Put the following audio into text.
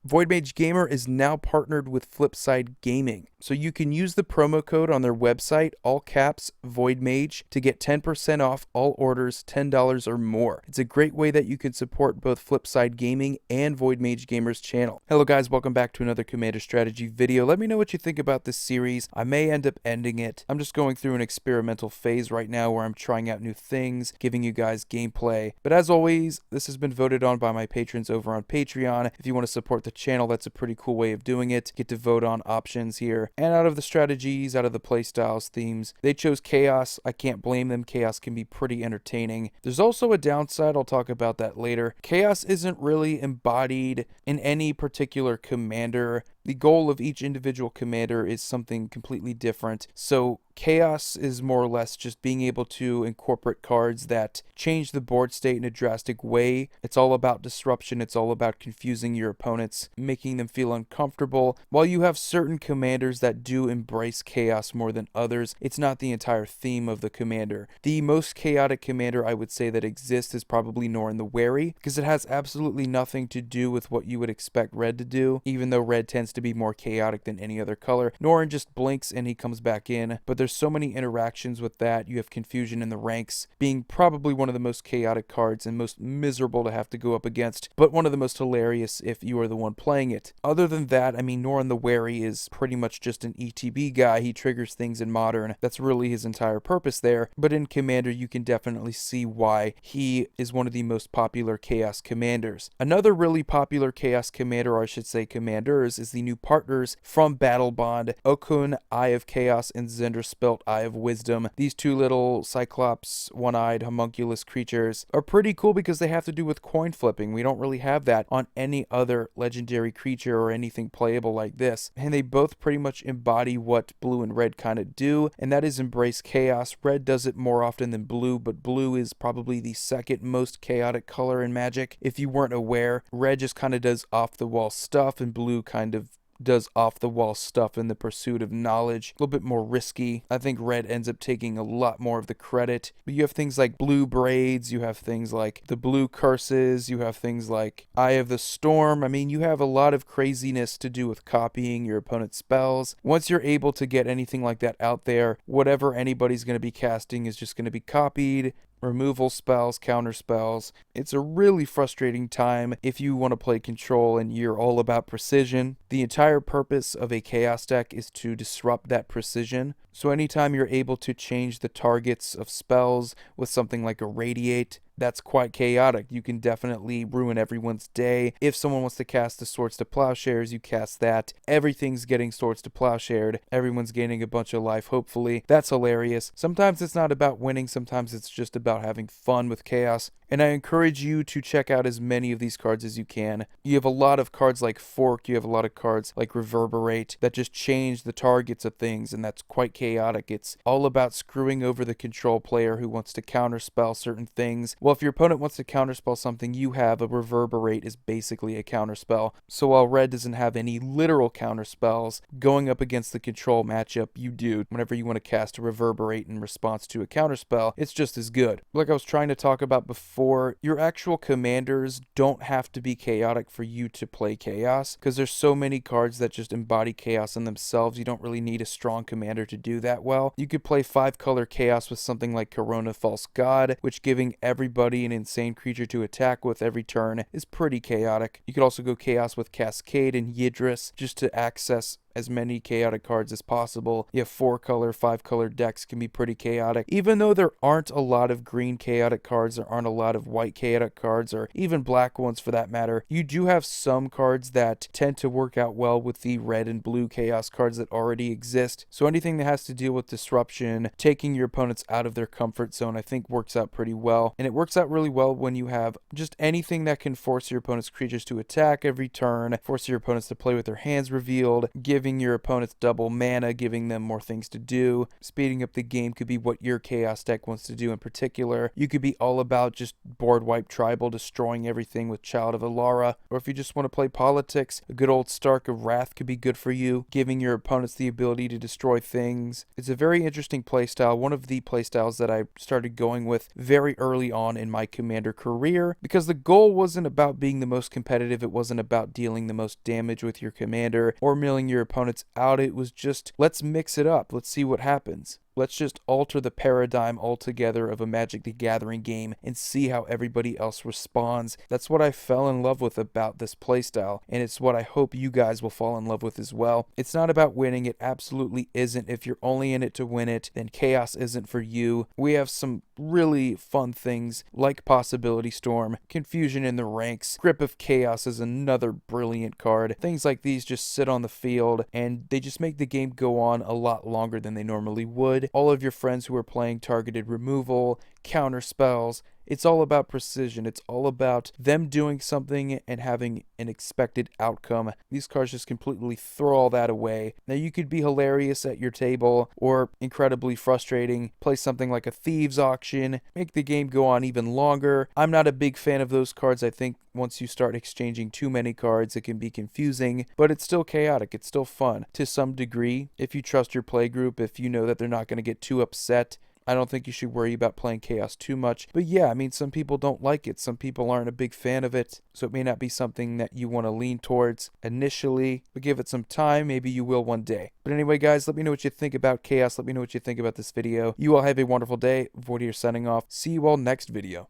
Void Mage Gamer is now partnered with Flipside Gaming, so you can use the promo code on their website, all caps, Void Mage, to get 10% off all orders $10 or more. It's a great way that you can support both Flipside Gaming and Void Mage Gamer's channel. Hello guys, welcome back to another Commander Strategy video. Let me know what you think about this series. I may end up ending it. I'm just going through an experimental phase right now where I'm trying out new things, giving you guys gameplay. But as always, this has been voted on by my patrons over on Patreon. If you want to support the channel, that's a pretty cool way of doing it. Get to vote on options here. And out of the strategies, out of the playstyles, themes, they chose Chaos. I can't blame them. Chaos can be pretty entertaining. There's also a downside. I'll talk about that later. Chaos isn't really embodied in any particular commander. The goal of each individual commander is something completely different. So Chaos is more or less just being able to incorporate cards that change the board state in a drastic way. It's all about disruption. It's all about confusing your opponents, making them feel uncomfortable. While you have certain commanders that do embrace Chaos more than others, it's not the entire theme of the commander. The most chaotic commander I would say that exists is probably Norn the Wary, because it has absolutely nothing to do with what you would expect Red to do, even though Red tends to be more chaotic than any other color. Norn just blinks and he comes back in, but there's so many interactions with that. You have confusion in the ranks, being probably one of the most chaotic cards and most miserable to have to go up against, but one of the most hilarious if you are the one playing it. Other than that, I mean, Norn the Wary is pretty much just an ETB guy. He triggers things in Modern. That's really his entire purpose there, but in Commander you can definitely see why he is one of the most popular Chaos commanders. Another really popular Chaos commander, or I should say commanders, is the new partners from Battle Bond, Okun, Eye of Chaos, and Zender spelt Eye of Wisdom. These two little Cyclops, one-eyed, homunculus creatures are pretty cool because they have to do with coin flipping. We don't really have that on any other legendary creature or anything playable like this. And they both pretty much embody what blue and red kind of do, and that is embrace chaos. Red does it more often than blue, but blue is probably the second most chaotic color in Magic. If you weren't aware, red just kind of does off-the-wall stuff, and blue kind of does off-the-wall stuff in the pursuit of knowledge. A little bit more risky. I think red ends up taking a lot more of the credit. But you have things like blue braids, you have things like the blue curses, you have things like Eye of the Storm. I mean, you have a lot of craziness to do with copying your opponent's spells. Once you're able to get anything like that out there, whatever anybody's going to be casting is just going to be copied. Removal spells, counter spells. It's a really frustrating time if you want to play control and you're all about precision. The entire purpose of a chaos deck is to disrupt that precision. So anytime you're able to change the targets of spells with something like a radiate, that's quite chaotic. You can definitely ruin everyone's day. If someone wants to cast the Swords to Plowshares, you cast that. Everything's getting Swords to Plowshared. Everyone's gaining a bunch of life, hopefully. That's hilarious. Sometimes it's not about winning. Sometimes it's just about having fun with chaos. And I encourage you to check out as many of these cards as you can. You have a lot of cards like Fork. You have a lot of cards like Reverberate that just change the targets of things, and that's quite chaotic. It's all about screwing over the control player who wants to counterspell certain things. Well, if your opponent wants to counterspell something you have, a Reverberate is basically a counterspell. So while red doesn't have any literal counterspells, going up against the control matchup, you do. Whenever you want to cast a Reverberate in response to a counterspell, it's just as good. Like I was trying to talk about before, your actual commanders don't have to be chaotic for you to play chaos, because there's so many cards that just embody chaos in themselves. You don't really need a strong commander to do that well. You could play 5-color chaos with something like Corona False God, which giving everybody an insane creature to attack with every turn is pretty chaotic. You could also go chaos with Cascade and Yidris just to access as many chaotic cards as possible. You have 4-color, 5-color decks can be pretty chaotic. Even though there aren't a lot of green chaotic cards, there aren't a lot of white chaotic cards, or even black ones for that matter, you do have some cards that tend to work out well with the red and blue chaos cards that already exist. So anything that has to deal with disruption, taking your opponents out of their comfort zone, I think works out pretty well. And it works out really well when you have just anything that can force your opponent's creatures to attack every turn, force your opponents to play with their hands revealed, giving giving your opponents double mana, giving them more things to do. Speeding up the game could be what your Chaos deck wants to do in particular. You could be all about just board wipe tribal, destroying everything with Child of Alara. Or if you just want to play politics, a good old Stark of Wrath could be good for you, giving your opponents the ability to destroy things. It's a very interesting playstyle, one of the playstyles that I started going with very early on in my Commander career, because the goal wasn't about being the most competitive, it wasn't about dealing the most damage with your commander or milling your opponents out. It was just, let's mix it up, let's see what happens. Let's just alter the paradigm altogether of a Magic the Gathering game and see how everybody else responds. That's what I fell in love with about this playstyle, and it's what I hope you guys will fall in love with as well. It's not about winning, it absolutely isn't. If you're only in it to win it, then Chaos isn't for you. We have some really fun things like Possibility Storm, Confusion in the Ranks, Grip of Chaos is another brilliant card. Things like these just sit on the field, and they just make the game go on a lot longer than they normally would. All of your friends who are playing targeted removal, counter spells, it's all about precision. It's all about them doing something and having an expected outcome. These cards just completely throw all that away. Now you could be hilarious at your table or incredibly frustrating. Play something like a Thieves Auction, make the game go on even longer. I'm not a big fan of those cards. I think once you start exchanging too many cards, it can be confusing, but it's still chaotic. It's still fun to some degree. If you trust your play group, if you know that they're not going to get too upset, I don't think you should worry about playing Chaos too much. But yeah, I mean, some people don't like it. Some people aren't a big fan of it. So it may not be something that you want to lean towards initially. But give it some time. Maybe you will one day. But anyway, guys, let me know what you think about Chaos. Let me know what you think about this video. You all have a wonderful day. Void here signing off. See you all next video.